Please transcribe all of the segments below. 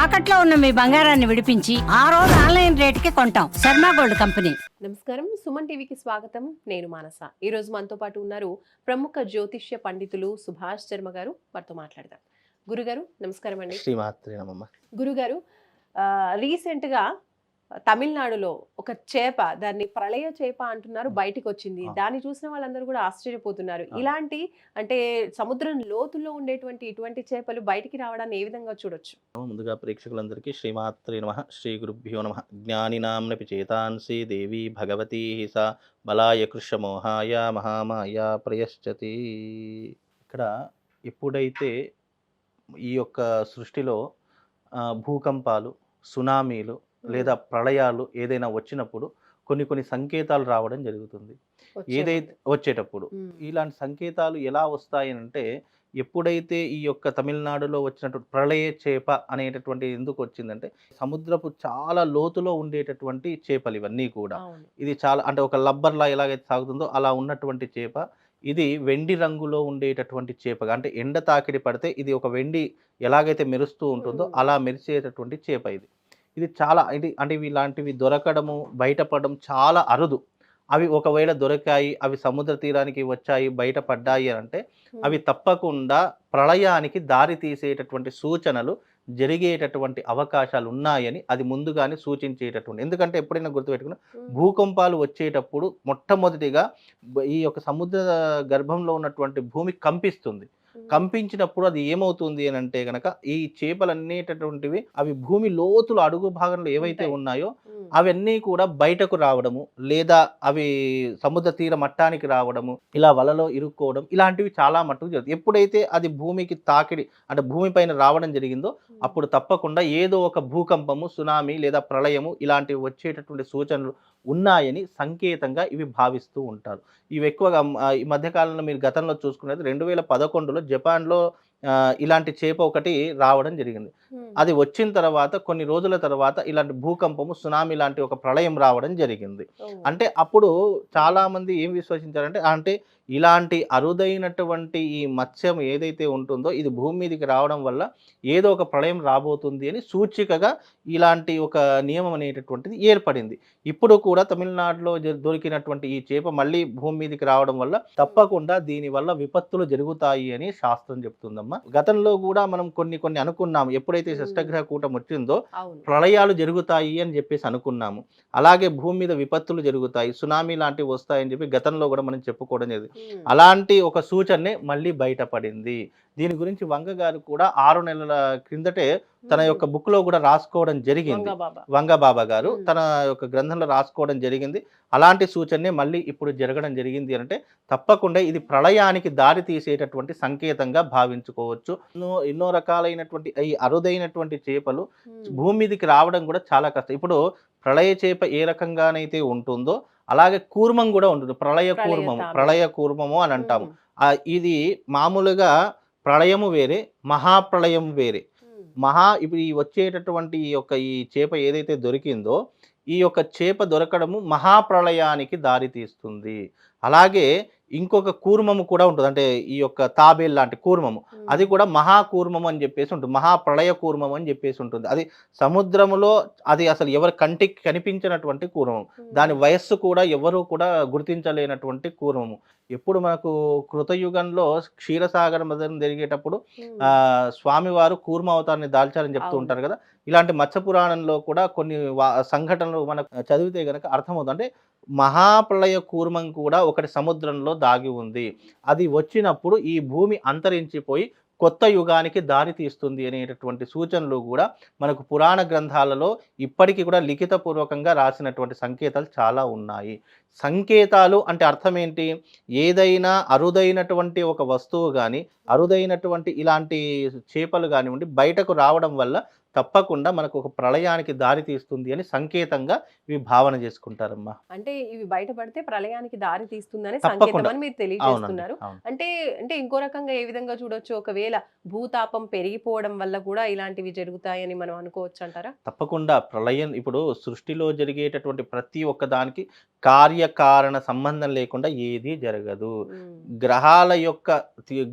తాకట్లో ఉన్న మీ బంగారాన్ని విడిపించి ఆ రోజు ఆన్లైన్ రేటుకి కొంటాం. Sharma gold company. నమస్కారం, సుమన్ టీవీకి స్వాగతం. నేను మానస. ఈ రోజు మనతో పాటు ఉన్నారు ప్రముఖ జ్యోతిష్య పండితులు సుభాష్ శర్మ గారు. వారితో మాట్లాడదాం. గురుగారు నమస్కారం అండి. శ్రీమాత్రే నమః. గురుగారు, రీసెంట్ గా తమిళనాడులో ఒక చేప, దాన్ని ప్రళయ చేప అంటున్నారు, బయటికి వచ్చింది. దాన్ని చూసిన వాళ్ళందరూ కూడా ఆశ్చర్యపోతున్నారు. ఇలాంటి అంటే సముద్రం లోతుల్లో ఉండేటువంటి ఇటువంటి చేపలు బయటికి రావడాన్ని ఏ విధంగా చూడొచ్చు? ముందుగా ప్రేక్షకులందరికీ శ్రీమాత్రే నమః, శ్రీ గురుభ్యో నమః. జ్ఞానినాంనపి చేతాంసి దేవి భగవతి సా బలాయ కృష్ణమోహాయ మహామాయ ప్రయశ్చతి. ఇక్కడ ఎప్పుడైతే ఈ యొక్క సృష్టిలో భూకంపాలు, సునామీలు లేదా ప్రళయాలు ఏదైనా వచ్చినప్పుడు కొన్ని సంకేతాలు రావడం జరుగుతుంది. ఏదైతే వచ్చేటప్పుడు ఇలాంటి సంకేతాలు ఎలా వస్తాయనంటే, ఎప్పుడైతే ఈ యొక్క తమిళనాడులో వచ్చినటువంటి ప్రళయ చేప అనేటటువంటి ఎందుకు వచ్చిందంటే, సముద్రపు చాలా లోతులో ఉండేటటువంటి చేపలు ఇవన్నీ కూడా. ఇది చాలా అంటే ఒక లబ్బర్లా ఎలాగైతే సాగుతుందో అలా ఉన్నటువంటి చేప. ఇది వెండి రంగులో ఉండేటటువంటి చేపగా, అంటే ఎండ తాకిడి పడితే ఇది ఒక వెండి ఎలాగైతే మెరుస్తూ ఉంటుందో అలా మెరిసేటటువంటి చేప ఇది. ఇది చాలా అంటే ఇలాంటివి దొరకడము, బయటపడడం చాలా అరుదు. అవి ఒకవేళ దొరికాయి, అవి సముద్ర తీరానికి వచ్చాయి, బయటపడ్డాయి అంటే అవి తప్పకుండా ప్రళయానికి దారి తీసేటటువంటి సూచనలు జరిగేటటువంటి అవకాశాలు ఉన్నాయని అది ముందుగానే సూచించేటటువంటి. ఎందుకంటే ఎప్పుడైనా గుర్తుపెట్టుకున్న, భూకంపాలు వచ్చేటప్పుడు మొట్టమొదటిగా ఈ యొక్క సముద్ర గర్భంలో ఉన్నటువంటి భూమి కంపిస్తుంది. కంపించినప్పుడు అది ఏమవుతుంది అని అంటే గనక, ఈ చేపలనేటటువంటివి అవి భూమి లోతులు అడుగు భాగంలో ఏవైతే ఉన్నాయో అవన్నీ కూడా బయటకు రావడము, లేదా అవి సముద్ర తీర మట్టానికి రావడము, ఇలా వలలో ఇరుక్కోవడం, ఇలాంటివి చాలా మట్టుకు జరుగుతుంది. ఎప్పుడైతే అది భూమికి తాకిడి అంటే భూమి పైన రావడం జరిగిందో అప్పుడు తప్పకుండా ఏదో ఒక భూకంపము, సునామీ లేదా ప్రళయము ఇలాంటివి వచ్చేటటువంటి సూచనలు ఉన్నాయని సంకేతంగా ఇవి భావిస్తూ ఉంటారు. ఇవి ఎక్కువగా ఈ మధ్యకాలంలో మీరు గతంలో చూసుకున్నది 2011లో జపాన్లో ఇలాంటి చేప ఒకటి రావడం జరిగింది. అది వచ్చిన తర్వాత కొన్ని రోజుల తర్వాత ఇలాంటి భూకంపము, సునామీ లాంటి ఒక ప్రళయం రావడం జరిగింది. అంటే అప్పుడు చాలా మంది ఏం విశ్వసించారంటే, అంటే ఇలాంటి అరుదైనటువంటి ఈ మత్స్యం ఏదైతే ఉంటుందో ఇది భూమి మీదకి రావడం వల్ల ఏదో ఒక ప్రళయం రాబోతుంది అని సూచికగా ఇలాంటి ఒక నియమం అనేటటువంటిది ఏర్పడింది. ఇప్పుడు కూడా తమిళనాడులో దొరికినటువంటి ఈ చేప మళ్ళీ భూమి మీదకి రావడం వల్ల తప్పకుండా దీనివల్ల విపత్తులు జరుగుతాయి అని శాస్త్రం చెప్తుందమ్మా. గతంలో కూడా మనం కొన్ని అనుకున్నాము. ఎప్పుడైతే షష్టగ్రహ కూటం వచ్చిందో ప్రళయాలు జరుగుతాయి అని చెప్పేసి అనుకున్నాము. అలాగే భూమి మీద విపత్తులు జరుగుతాయి, సునామీ లాంటివి వస్తాయని చెప్పి గతంలో కూడా మనం చెప్పుకోవడం జరిగింది. అలాంటి ఒక సూచనే మళ్ళీ బయటపడింది. దీని గురించి వంగ గారు కూడా 6 నెలల క్రిందటే తన యొక్క బుక్ లో కూడా రాసుకోవడం జరిగింది. వంగబాబా గారు తన యొక్క గ్రంథంలో రాసుకోవడం జరిగింది. అలాంటి సూచనే మళ్ళీ ఇప్పుడు జరగడం జరిగింది అంటే తప్పకుండా ఇది ప్రళయానికి దారి తీసేటటువంటి సంకేతంగా భావించుకోవచ్చు. ఎన్నో రకాలైనటువంటి ఈ అరుదైనటువంటి చేపలు భూమి మీదకి రావడం కూడా చాలా కష్టం. ఇప్పుడు ప్రళయ చేప ఏ రకంగానైతే ఉంటుందో అలాగే కూర్మం కూడా ఉంటుంది. ప్రళయ కూర్మము అని అంటాము. ఇది మామూలుగా ప్రళయము వేరే, మహాప్రళయం వేరే. ఇప్పుడు ఈ వచ్చేటటువంటి ఈ చేప ఏదైతే దొరికిందో ఈ యొక్క చేప దొరకడము మహాప్రళయానికి దారి తీస్తుంది. అలాగే ఇంకొక కూర్మము కూడా ఉంటుంది, అంటే ఈ యొక్క తాబేల్ లాంటి కూర్మము, అది కూడా మహాకూర్మము అని చెప్పేసి ఉంటుంది. మహాప్రళయ కూర్మము అని చెప్పేసి ఉంటుంది. అది సముద్రములో అది అసలు ఎవరి కంటికి కనిపించినటువంటి కూర్మము. దాని వయస్సు కూడా ఎవరు కూడా గుర్తించలేనటువంటి కూర్మము. ఎప్పుడు మనకు కృతయుగంలో క్షీరసాగర మదనం జరిగేటప్పుడు స్వామివారు కూర్మ అవతారాన్ని దాల్చారని చెప్తూ ఉంటారు కదా. ఇలాంటి మత్స్య పురాణంలో కూడా కొన్ని సంఘటనలు మనకు చదివితే గనక అర్థమవుతుంది. అంటే మహాప్రళయ కూర్మం కూడా ఒకటి సముద్రంలో దాగి ఉంది. అది వచ్చినప్పుడు ఈ భూమి అంతరించిపోయి కొత్త యుగానికి దారి తీస్తుంది అనేటటువంటి సూచనలు కూడా మనకు పురాణ గ్రంథాలలో ఇప్పటికీ కూడా లిఖితపూర్వకంగా రాసినటువంటి సంకేతాలు చాలా ఉన్నాయి. సంకేతాలు అంటే అర్థం ఏంటి? ఏదైనా అరుదైనటువంటి ఒక వస్తువు కానీ, అరుదైనటువంటి ఇలాంటి చేపలు కానివ్వండి బయటకు రావడం వల్ల తప్పకుండా మనకు ఒక ప్రళయానికి దారి తీస్తుంది అని సంకేతంగా ఇవి భావన చేసుకుంటారమ్మా. అంటే ఇవి బయటపడితే ప్రళయానికి దారి తీస్తుందని సంకేతం అని మీరు తెలియజేస్తున్నారు. అంటే అంటే ఇంకో రకంగా ఏ విధంగా చూడొచ్చు? ఒకవేళ భూతాపం పెరిగిపోవడం వల్ల కూడా ఇలాంటివి జరుగుతాయని మనం అనుకోవచ్చు అంటారా? తప్పకుండా. ప్రళయం ఇప్పుడు సృష్టిలో జరిగేటటువంటి ప్రతి ఒక్క దానికి కార్యకారణ సంబంధం లేకుండా ఏది జరగదు. గ్రహాల యొక్క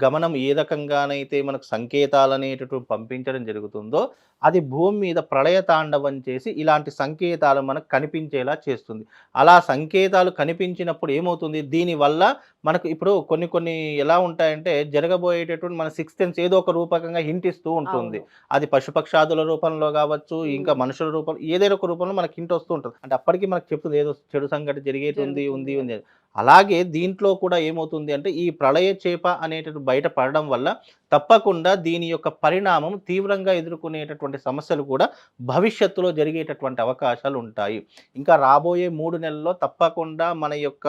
గమనం ఏ రకంగానైతే మనకు సంకేతాలు అనేటటువంటి పంపించడం జరుగుతుందో అది భూమి మీద ప్రళయ తాండవం చేసి ఇలాంటి సంకేతాలు మనకు కనిపించేలా చేస్తుంది. అలా సంకేతాలు కనిపించినప్పుడు ఏమవుతుంది, దీనివల్ల మనకు ఇప్పుడు కొన్ని కొన్ని ఎలా ఉంటాయంటే జరగబోయేటటువంటి మన సిక్స్త్ సెన్స్ ఏదో ఒక రూపకంగా హింట్ ఇస్తూ ఉంటుంది. అవును. అది పశుపక్షాదుల రూపంలో కావచ్చు, ఇంకా మనుషుల రూపంలో ఏదైనా ఒక రూపంలో మనకి హింట్ వస్తూ ఉంటుంది. అంటే అప్పటికి మనకు చెప్తుంది ఏదో చెడు సంఘటన జరిగేది ఉంది జరుగుతుంది. ఉంది. అలాగే దీంట్లో కూడా ఏమవుతుంది అంటే ఈ ప్రళయ చేప అనేటటువంటి బయట పడడం వల్ల తప్పకుండా దీని యొక్క పరిణామం తీవ్రంగా ఎదుర్కొనేటటువంటి సమస్యలు కూడా భవిష్యత్తులో జరిగేటటువంటి అవకాశాలు ఉంటాయి. ఇంకా రాబోయే 3 నెలల్లో తప్పకుండా మన యొక్క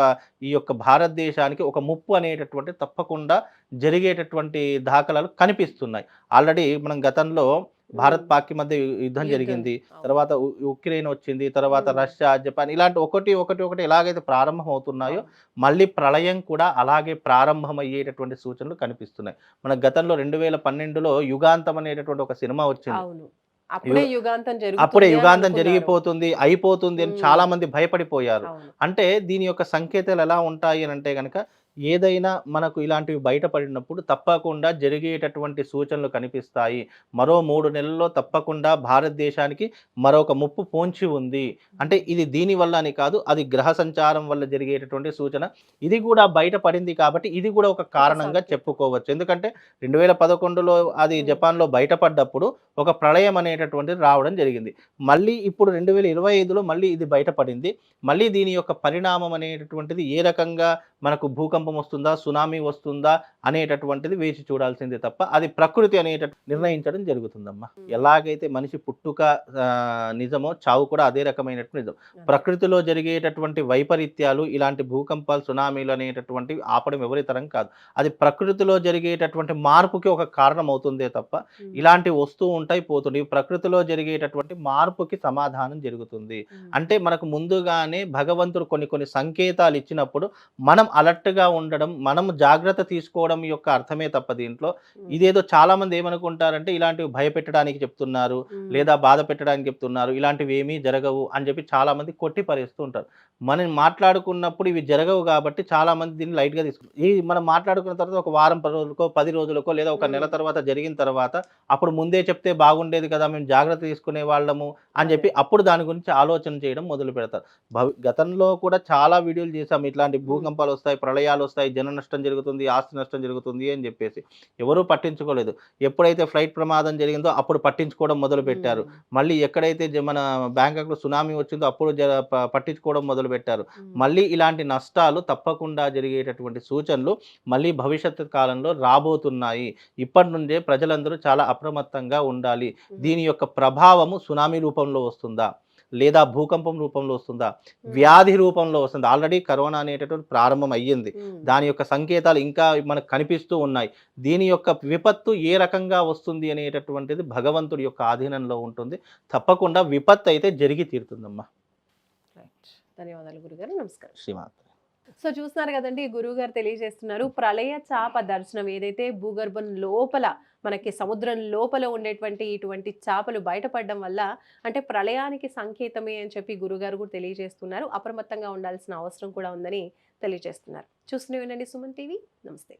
ఈ యొక్క భారతదేశానికి ఒక ముప్పు అనేటటువంటి తప్పకుండా జరిగేటటువంటి దాఖలాలు కనిపిస్తున్నాయి. ఆల్రెడీ మనం గతంలో భారత్ పాక్ మధ్య యుద్ధం జరిగింది. తర్వాత ఉక్రెయిన్ వచ్చింది. తర్వాత రష్యా, జపాన్ ఇలాంటి ఒకటి ఎలాగైతే ప్రారంభం అవుతున్నాయో మళ్ళీ ప్రళయం కూడా అలాగే ప్రారంభమయ్యేటటువంటి సూచనలు కనిపిస్తున్నాయి. మన గతంలో 2012లో యుగాంతం అనేటటువంటి ఒక సినిమా వచ్చింది. అవును. అప్పుడే యుగాంతం అప్పుడే జరుగుతుంది అని యుగాంతం అనుకున్నారు. జరిగిపోతుంది, అయిపోతుంది అని చాలా మంది భయపడిపోయారు. అవును. అంటే దీని యొక్క సంకేతాలు ఎలా ఉంటాయి అని అంటే గనక ఏదైనా మనకు ఇలాంటివి బయటపడినప్పుడు తప్పకుండా జరిగేటటువంటి సూచనలు కనిపిస్తాయి. మరో 3 నెలల్లో తప్పకుండా భారతదేశానికి మరొక ముప్పు పొంచి ఉంది. అంటే ఇది దీనివల్ల అని కాదు, అది గ్రహ సంచారం వల్ల జరిగేటటువంటి సూచన. ఇది కూడా బయటపడింది కాబట్టి ఇది కూడా ఒక కారణంగా సంకేతం. చెప్పుకోవచ్చు. ఎందుకంటే 2011లో అది జపాన్‌లో బయటపడ్డప్పుడు ఒక ప్రళయం అనేటటువంటిది రావడం జరిగింది. మళ్ళీ ఇప్పుడు 2025లో మళ్ళీ ఇది బయటపడింది. మళ్ళీ దీని యొక్క పరిణామం అనేటటువంటిది ఏ రకంగా మనకు భూకంపం వస్తుందా, సునామీ వస్తుందా అనేటటువంటిది వేచి చూడాల్సిందే తప్ప అది ప్రకృతి నిర్ణయించడం జరుగుతుందమ్మా. ఎలాగైతే మనిషి పుట్టుక నిజమో చావు కూడా అదే రకమైనటువంటి నిజం. ప్రకృతిలో జరిగేటటువంటి వైపరీత్యాలు ఇలాంటి భూకంపాలు, సునామీలు అనేటటువంటివి ఆపడం ఎవరి తరం కాదు. అది ప్రకృతిలో జరిగేటటువంటి మార్పుకి ఒక కారణం అవుతుందే తప్ప ఇలాంటివి వస్తూ ఉంటాయి, పోతుంటాయి. ప్రకృతిలో జరిగేటటువంటి మార్పుకి సమాధానం జరుగుతుంది. అంటే మనకు ముందుగానే భగవంతుడు కొన్ని సంకేతాలు ఇచ్చినప్పుడు మనం అలర్ట్‌గా ఉండడం, మనం జాగ్రత్త తీసుకోవడం యొక్క అర్థమే తప్ప దీంట్లో ఇదేదో చాలా మంది ఏమనుకుంటారంటే ఇలాంటివి భయపెట్టడానికి చెప్తున్నారు, లేదా బాధ పెట్టడానికి చెప్తున్నారు, ఇలాంటివి ఏమీ జరగవు అని చెప్పి చాలా మంది కొట్టి పరేస్తూ ఉంటారు. మనం మాట్లాడుకున్నప్పుడు ఇవి జరగవు కాబట్టి చాలా మంది దీన్ని లైట్‌గా తీసుకుంటారు. మనం మాట్లాడుకున్న తర్వాత ఒక వారం 10 రోజులకో, 10 రోజులకో లేదా ఒక నెల తర్వాత జరిగిన తర్వాత అప్పుడు ముందే చెప్తే బాగుండేది కదా, మేము జాగ్రత్త తీసుకునే వాళ్ళము అని చెప్పి అప్పుడు దాని గురించి ఆలోచన చేయడం మొదలు పెడతారు. గతంలో కూడా చాలా వీడియోలు చేశాము. ఇట్లాంటి భూకంపాలు వస్తాయి, ప్రళయాలు వస్తాయి, జన నష్టం జరుగుతుంది, ఆస్తి నష్టం జరుగుతుంది అని చెప్పేసి ఎవరూ పట్టించుకోలేదు. ఎప్పుడైతే ఫ్లైట్ ప్రమాదం జరిగిందో అప్పుడు పట్టించుకోవడం మొదలు పెట్టారు. మళ్ళీ ఎక్కడైతే మన బ్యాంకాక్‌లో సునామీ వచ్చిందో అప్పుడు పట్టించుకోవడం మొదలు పెట్టారు. మళ్ళీ ఇలాంటి నష్టాలు తప్పకుండా జరిగేటటువంటి సూచనలు మళ్ళీ భవిష్యత్తు కాలంలో రాబోతున్నాయి. ఇప్పటి నుండే ప్రజలందరూ చాలా అప్రమత్తంగా ఉండాలి. దీని యొక్క ప్రభావము సునామీ రూపంలో వస్తుందా, లేదా భూకంపం రూపంలో వస్తుందా, వ్యాధి రూపంలో వస్తుందా? ఆల్రెడీ కరోనా అనేటటువంటి ప్రారంభం అయ్యింది. దాని యొక్క సంకేతాలు ఇంకా మనకు కనిపిస్తూ ఉన్నాయి. దీని యొక్క విపత్తు ఏ రకంగా వస్తుంది అనేటటువంటిది భగవంతుడి యొక్క ఆధీనంలో ఉంటుంది. తప్పకుండా విపత్తు అయితే జరిగి తీరుతుందమ్మా. ధన్యవాదాలు గురుగారు. నమస్కారం. శ్రీమాత్రే. సో చూస్తున్నారు కదండి, గురువు గారు తెలియజేస్తున్నారు ప్రళయ చాప దర్శనం ఏదైతే భూగర్భం లోపల మనకి సముద్రం లోపల ఉండేటువంటి ఇటువంటి చాపలు బయటపడడం వల్ల అంటే ప్రళయానికి సంకేతమే అని చెప్పి గురుగారు కూడా తెలియజేస్తున్నారు. అప్రమత్తంగా ఉండాల్సిన అవసరం కూడా ఉందని తెలియజేస్తున్నారు. చూస్తూనే ఉండండి సుమన్ టీవీ. నమస్తే.